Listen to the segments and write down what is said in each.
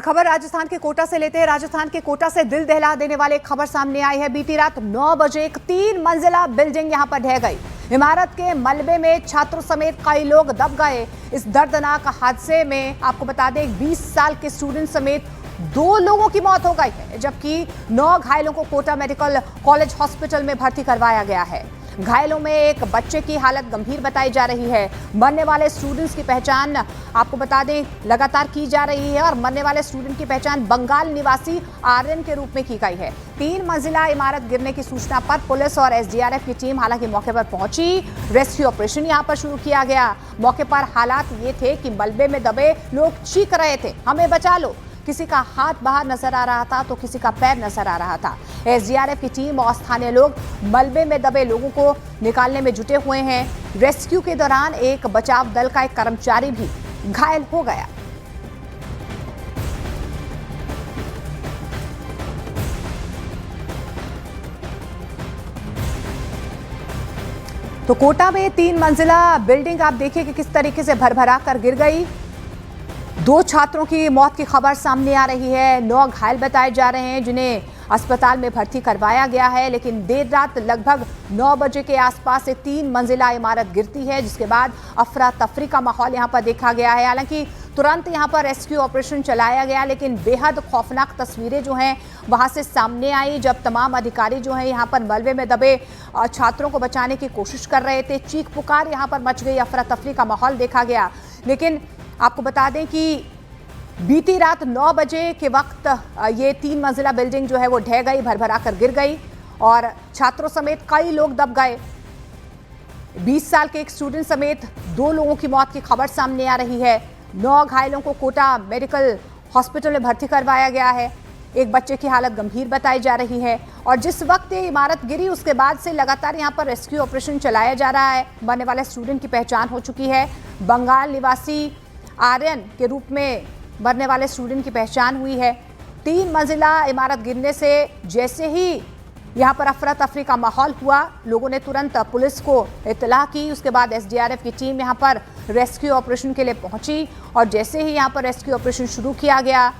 खबर राजस्थान के कोटा से लेते हैं। राजस्थान के कोटा से दिल दहला देने वाली एक खबर सामने आई है। बीती रात 9 बजे एक 3 मंजिला बिल्डिंग यहां पर ढह गई। इमारत के मलबे में छात्रों समेत कई लोग दब गए। इस दर्दनाक हादसे में आपको बता दें 20 साल के स्टूडेंट समेत 2 लोगों की मौत हो गई है, जबकि 9 घायलों को कोटा मेडिकल कॉलेज हॉस्पिटल में भर्ती करवाया गया है। घायलों में एक बच्चे की हालत गंभीर बताई जा रही है। मरने वाले स्टूडेंट्स की पहचान आपको बता दें लगातार की जा रही है और मरने वाले स्टूडेंट की पहचान बंगाल निवासी आर्यन के रूप में की गई है। 3 मंजिला इमारत गिरने की सूचना पर पुलिस और एसडीआरएफ की टीम हालांकि मौके पर पहुंची। रेस्क्यू ऑपरेशन यहां पर शुरू किया गया। मौके पर हालात ये थे कि मलबे में दबे लोग चीख रहे थे, हमें बचा लो। किसी का हाथ बाहर नजर आ रहा था तो किसी का पैर नजर आ रहा था। एसडीआरएफ की टीम और स्थानीय लोग मलबे में दबे लोगों को निकालने में जुटे हुए हैं। रेस्क्यू के दौरान एक बचाव दल का एक कर्मचारी भी घायल हो गया। तो कोटा में 3 मंजिला बिल्डिंग आप देखिए कि किस तरीके से भरभरा कर गिर गई। 2 छात्रों की मौत की खबर सामने आ रही है। 9 घायल बताए जा रहे हैं जिन्हें अस्पताल में भर्ती करवाया गया है। लेकिन देर रात लगभग 9 बजे के आसपास से 3 मंजिला इमारत गिरती है, जिसके बाद अफरा तफरी का माहौल यहां पर देखा गया है। हालांकि तुरंत यहां पर रेस्क्यू ऑपरेशन चलाया गया, लेकिन बेहद खौफनाक तस्वीरें जो हैं वहां से सामने आई, जब तमाम अधिकारी जो हैं यहां पर मलबे में दबे छात्रों को बचाने की कोशिश कर रहे थे। चीख पुकार यहां पर मच गई, अफरा तफरी का माहौल देखा गया। लेकिन आपको बता दें कि बीती रात 9 बजे के वक्त ये 3 मंजिला बिल्डिंग जो है वो ढह गई, भरभरा कर गिर गई और छात्रों समेत कई लोग दब गए। 20 साल के एक स्टूडेंट समेत 2 लोगों की मौत की खबर सामने आ रही है। 9 घायलों को कोटा मेडिकल हॉस्पिटल में भर्ती करवाया गया है। एक बच्चे की हालत गंभीर बताई जा रही है और जिस वक्त ये इमारत गिरी उसके बाद से लगातार यहाँ पर रेस्क्यू ऑपरेशन चलाया जा रहा है। मरने वाले स्टूडेंट की पहचान हो चुकी है। बंगाल निवासी आर्यन के रूप में मरने वाले स्टूडेंट की पहचान हुई है। 3 मंजिला इमारत गिरने से जैसे ही यहाँ पर अफरा तफरी का माहौल हुआ, लोगों ने तुरंत पुलिस को इत्तला की। उसके बाद एसडीआरएफ की टीम यहाँ पर रेस्क्यू ऑपरेशन के लिए पहुंची और जैसे ही यहाँ पर रेस्क्यू ऑपरेशन शुरू किया गया,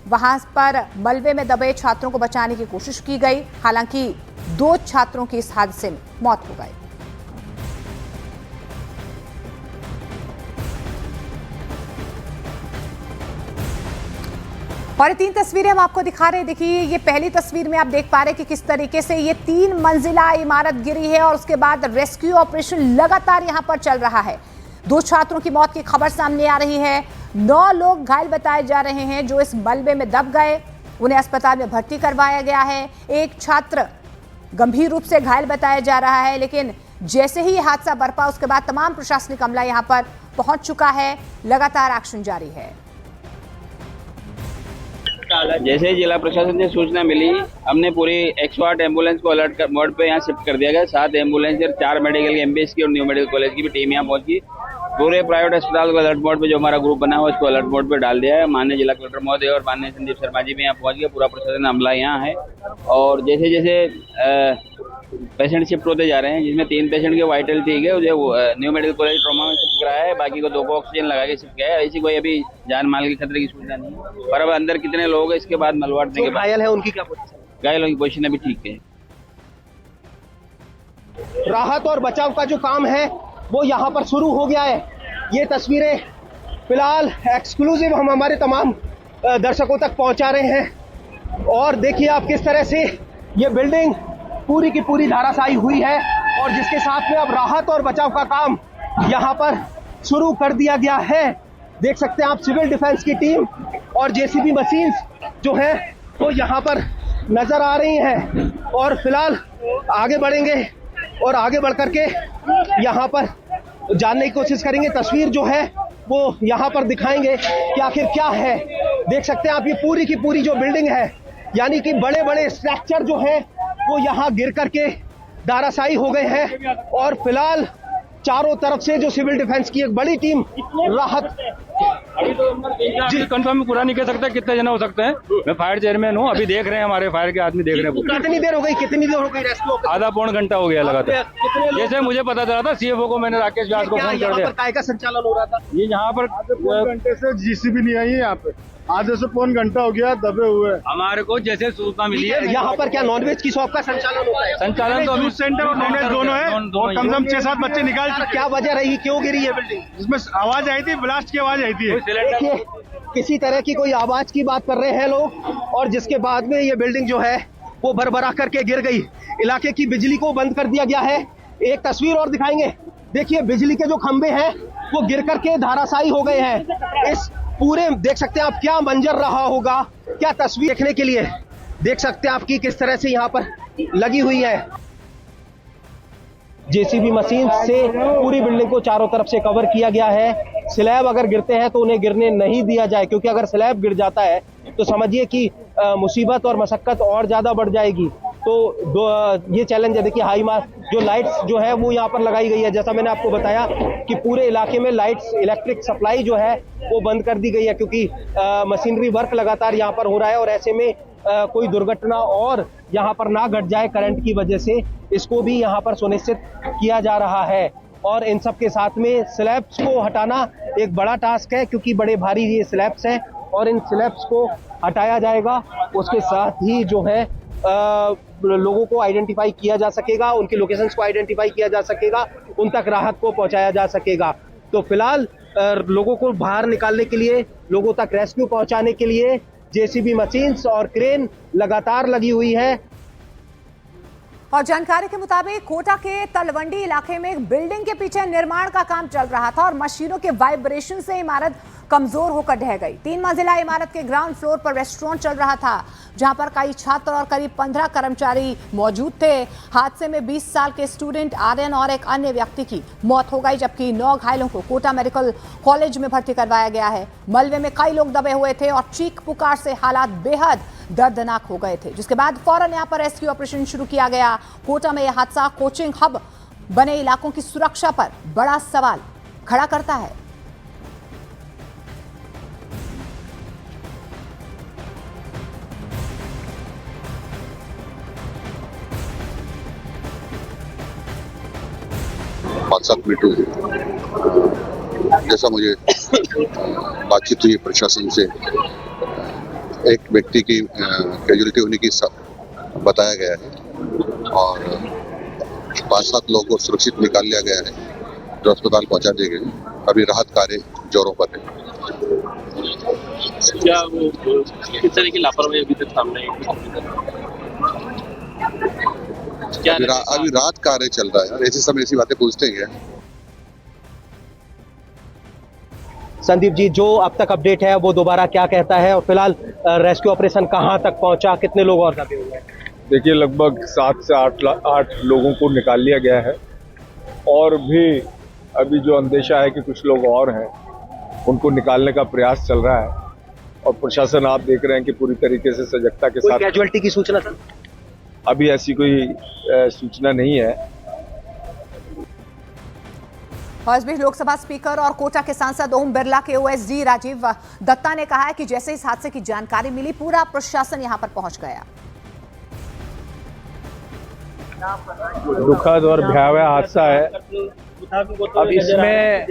वहाँ पर मलबे में दबे छात्रों को बचाने की कोशिश की गई। हालांकि 2 छात्रों की इस हादसे में मौत हो गई। और 3 तस्वीरें हम आपको दिखा रहे हैं। देखिए ये पहली तस्वीर में आप देख पा रहे हैं कि किस तरीके से ये 3 मंजिला इमारत गिरी है और उसके बाद रेस्क्यू ऑपरेशन लगातार यहां पर चल रहा है। 2 छात्रों की मौत की खबर सामने आ रही है। 9 लोग घायल बताए जा रहे हैं जो इस मलबे में दब गए, उन्हें अस्पताल में भर्ती करवाया गया है। एक छात्र गंभीर रूप से घायल बताया जा रहा है। लेकिन जैसे ही हादसा बरपा उसके बाद तमाम प्रशासनिक अमला यहां पर पहुंच चुका है। लगातार एक्शन जारी है। जैसे ही जिला प्रशासन से सूचना मिली, हमने पूरी 108 एम्बुलेंस को अलर्ट मोड पे यहाँ शिफ्ट कर दिया गया। 7 एम्बुलेंस और 4 मेडिकल की एमबीएस की और न्यू मेडिकल कॉलेज की भी टीम यहाँ पहुंची। पूरे प्राइवेट अस्पताल को अलर्ट मोड पे जो हमारा ग्रुप बना हुआ उसको अलर्ट मोड पे डाल दिया है। माननीय जिला कलेक्टर महोदय और माननीय संदीप शर्मा जी भी यहाँ पहुंच गए। पूरा प्रशासन अमला यहाँ है और जैसे जैसे पेशेंट शिफ्ट होते जा रहे हैं, जिसमें 3 पेशेंट के वाइटल ठीक है, जो न्यू मेडिकल कॉलेज ट्रॉमा में शिफ्ट कराया है। बाकी को 2 को ऑक्सीजन लगा के शिफ्ट किया है। ऐसी कोई अभी जान माल के खतरे की सूचना नहीं है। पर अब अंदर कितने लोग हैं इसके बाद मलबांटने के घायल है उनकी क्या पोजीशन? घायलों की पोजीशन अभी ठीक है। राहत और बचाव का जो काम है वो यहाँ पर शुरू हो गया है। ये तस्वीरें फिलहाल एक्सक्लूसिव हम हमारे तमाम दर्शकों तक पहुँचा रहे हैं और देखिए आप किस तरह से ये बिल्डिंग पूरी की पूरी धराशायी हुई है और जिसके साथ में अब राहत और बचाव का काम यहाँ पर शुरू कर दिया गया है। देख सकते हैं आप सिविल डिफेंस की टीम और जेसीबी मशीन्स जो है वो यहाँ पर नजर आ रही हैं और फिलहाल आगे बढ़ेंगे और आगे बढ़ करके यहाँ पर जानने की कोशिश करेंगे। तस्वीर जो है वो यहाँ पर दिखाएंगे कि आखिर क्या है। देख सकते हैं आप ये पूरी की पूरी जो बिल्डिंग है, यानी कि बड़े बड़े स्ट्रक्चर जो है वो यहाँ गिर करके धराशायी हो गए हैं और फिलहाल चारों तरफ से जो सिविल डिफेंस की एक बड़ी टीम राहत। अभी तो जी कंफर्म पूरा नहीं कह सकता कितने जना हो सकते हैं। मैं फायर चेयरमैन हूँ, अभी देख रहे हैं हमारे फायर के आदमी देख रहे हैं। कितनी देर हो गई रेस्क्यू? आधा पौन घंटा हो गया लगातार। जैसे मुझे पता चला था सीएफओ को मैंने राकेश व्यास को फोन कर दिया। काय का संचालन हो रहा था? ये यहाँ पर 2 घंटे से जीसीबी नहीं आई है यहाँ पे। आधे से पौन घंटा हो गया दबे हुए। हमारे को जैसे सूचना मिली है यहाँ पर क्या नॉनवेज की शॉप का संचालन होता है? संचालन तो जूस सेंटर और नॉनवेज दोनों है और कम से कम 6-7 बच्चे निकाल चुके। क्या वजह रही, क्यों गिरी ये बिल्डिंग? इसमें आवाज आई थी, ब्लास्ट की आवाज आई थी। देखिए किसी तरह की कोई आवाज की बात कर रहे हैं लोग और जिसके बाद में ये बिल्डिंग जो है वो भरभरा करके गिर गई। इलाके की बिजली को बंद कर दिया गया है। एक तस्वीर और दिखाएंगे। देखिए बिजली के जो खंभे हैं वो गिर करके धाराशायी हो गए हैं। इस पूरे देख सकते हैं आप क्या मंजर रहा होगा, क्या तस्वीर देखने के लिए देख सकते हैं आपकी किस तरह से यहाँ पर लगी हुई है। जेसीबी मशीन से पूरी बिल्डिंग को चारों तरफ से कवर किया गया है। स्लैब अगर गिरते हैं तो उन्हें गिरने नहीं दिया जाए, क्योंकि अगर स्लैब गिर जाता है तो समझिए कि मुसीबत और मशक्कत और ज्यादा बढ़ जाएगी। तो ये चैलेंज है। देखिए हाई मास जो लाइट्स जो है वो यहाँ पर लगाई गई है। जैसा मैंने आपको बताया कि पूरे इलाके में लाइट्स, इलेक्ट्रिक सप्लाई जो है वो बंद कर दी गई है, क्योंकि मशीनरी वर्क लगातार यहाँ पर हो रहा है और ऐसे में कोई दुर्घटना और यहाँ पर ना घट जाए करंट की वजह से, इसको भी यहाँ पर सुनिश्चित किया जा रहा है। और इन सब के साथ में स्लैब्स को हटाना एक बड़ा टास्क है, क्योंकि बड़े भारी ये स्लैब्स हैं और इन स्लैब्स को हटाया जाएगा। उसके साथ ही जो है लोगों को आइडेंटिफाई किया जा सकेगा, उनके लोकेशंस को आइडेंटिफाई किया जा सकेगा, उन तक राहत को पहुंचाया जा सकेगा। तो फिलहाल लोगों को बाहर निकालने के लिए, लोगों तक रेस्क्यू पहुंचाने के लिए जेसीबी मशीन्स और क्रेन लगातार लगी हुई है। और जानकारी के मुताबिक कोटा के तलवंडी इलाके में एक बिल्डिंग के पीछे निर्माण का काम चल रहा था और मशीनों के वाइब्रेशन से इमारत कमजोर होकर ढह गई। 3 मंजिला इमारत के ग्राउंड फ्लोर पर रेस्टोरेंट चल रहा था, जहां पर कई छात्र और करीब 15 कर्मचारी मौजूद थे। हादसे में 20 साल के स्टूडेंट आर्यन और एक अन्य व्यक्ति की मौत हो गई, जबकि 9 घायलों को कोटा मेडिकल कॉलेज में भर्ती करवाया गया है। मलबे में कई लोग दबे हुए थे और चीख पुकार से हालात बेहद दर्दनाक हो गए थे, जिसके बाद फौरन यहां पर रेस्क्यू ऑपरेशन शुरू किया गया। कोटा में यह हादसा कोचिंग हब बने इलाकों की सुरक्षा पर बड़ा सवाल खड़ा करता है। पाँच 7 मिनट हुए जैसा मुझे बातचीत हुई प्रशासन से, एक व्यक्ति की कैजुअलिटी होने की बताया गया है और 5-7 लोगों को सुरक्षित निकाल लिया गया है, जो अस्पताल पहुंचा दिए गए। अभी राहत कार्य जोरों पर है। क्या वो किस तरह की लापरवाही अभी तक सामने अभी राहत कार्य चल रहा है। ऐसे समय ऐसी बातें पूछते हैं। संदीप जी, जो अब तक अपडेट है वो दोबारा क्या कहता है और फिलहाल रेस्क्यू ऑपरेशन कहां तक पहुंचा, कितने लोग और दबे हुए हैं? देखिए लगभग 7 से 8 लोगों को निकाल लिया गया है और भी अभी जो अंदेशा है कि कुछ लोग और हैं, उनको निकालने का प्रयास चल रहा है और प्रशासन आप देख रहे हैं कि पूरी तरीके से सजगता के साथ। कैजुअलिटी की सूचना सर? अभी ऐसी कोई सूचना नहीं है। और इस बीच लोकसभा स्पीकर और कोटा के सांसद ओम बिरला के ओएसडी राजीव दत्ता ने कहा है कि जैसे इस हादसे की जानकारी मिली, पूरा प्रशासन यहां पर पहुंच गया। दुखद और भयावह हादसा है। अब इसमें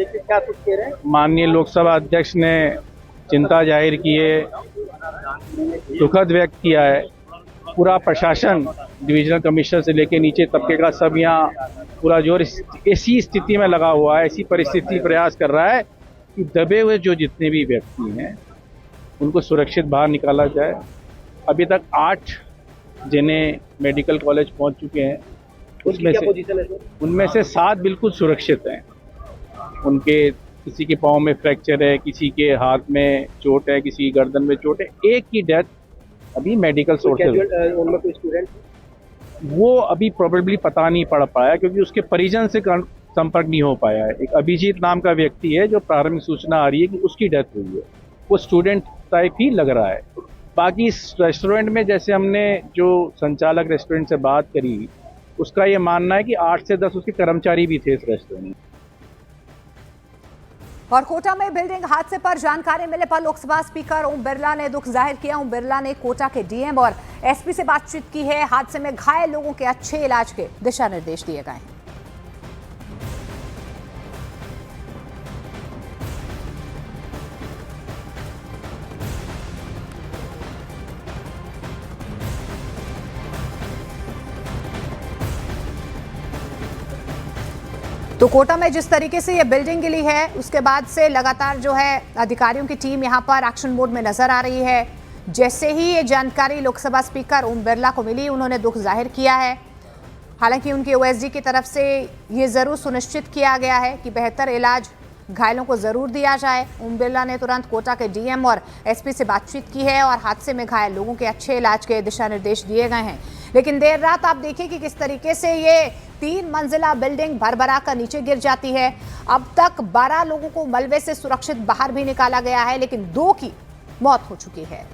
माननीय लोकसभा अध्यक्ष ने चिंता जाहिर की है, दुखद व्यक्त किया है। पूरा प्रशासन डिविजनल कमिश्नर से लेकर नीचे तबके का सब यहाँ पूरा जोर ऐसी स्थिति में लगा हुआ है, ऐसी परिस्थिति प्रयास कर रहा है कि दबे हुए जो जितने भी व्यक्ति हैं उनको सुरक्षित बाहर निकाला जाए। अभी तक 8 जिन्हें मेडिकल कॉलेज पहुंच चुके हैं, उनमें से 7 बिल्कुल सुरक्षित हैं। उनके किसी के पाँव में फ्रैक्चर है, किसी के हाथ में चोट है, किसी की गर्दन में चोट है। एक की डेथ अभी मेडिकल सोर्सेज, वो अभी प्रोबेबली पता नहीं पड़ पाया क्योंकि उसके परिजन से संपर्क नहीं हो पाया है। एक अभिजीत नाम का व्यक्ति है जो प्रारंभिक सूचना आ रही है कि उसकी डेथ हुई है, वो स्टूडेंट टाइप ही लग रहा है। बाकी इस रेस्टोरेंट में जैसे हमने जो संचालक रेस्टोरेंट से बात करी, उसका ये मानना है कि 8 से 10 उसके कर्मचारी भी थे इस रेस्टोरेंट में। और कोटा में बिल्डिंग हादसे पर जानकारी मिले पर लोकसभा स्पीकर ओम बिरला ने दुख जाहिर किया। ओम बिरला ने कोटा के डीएम और एसपी से बातचीत की है। हादसे में घायल लोगों के अच्छे इलाज के दिशा निर्देश दिए गए हैं। तो कोटा में जिस तरीके से ये बिल्डिंग गिरी है उसके बाद से लगातार जो है अधिकारियों की टीम यहां पर एक्शन मोड में नजर आ रही है। जैसे ही ये जानकारी लोकसभा स्पीकर ओम बिरला को मिली, उन्होंने दुख जाहिर किया है। हालांकि उनके ओएसडी की तरफ से ये जरूर सुनिश्चित किया गया है कि बेहतर इलाज घायलों को जरूर दिया जाए। ओम बिरला ने तुरंत कोटा के डीएम और एसपी से बातचीत की है और हादसे में घायल लोगों के अच्छे इलाज के दिशा निर्देश दिए गए हैं। लेकिन देर रात आप देखिए कि किस तरीके से ये 3 मंजिला बिल्डिंग भरभरा कर नीचे गिर जाती है। अब तक 12 लोगों को मलबे से सुरक्षित बाहर भी निकाला गया है, लेकिन 2 की मौत हो चुकी है।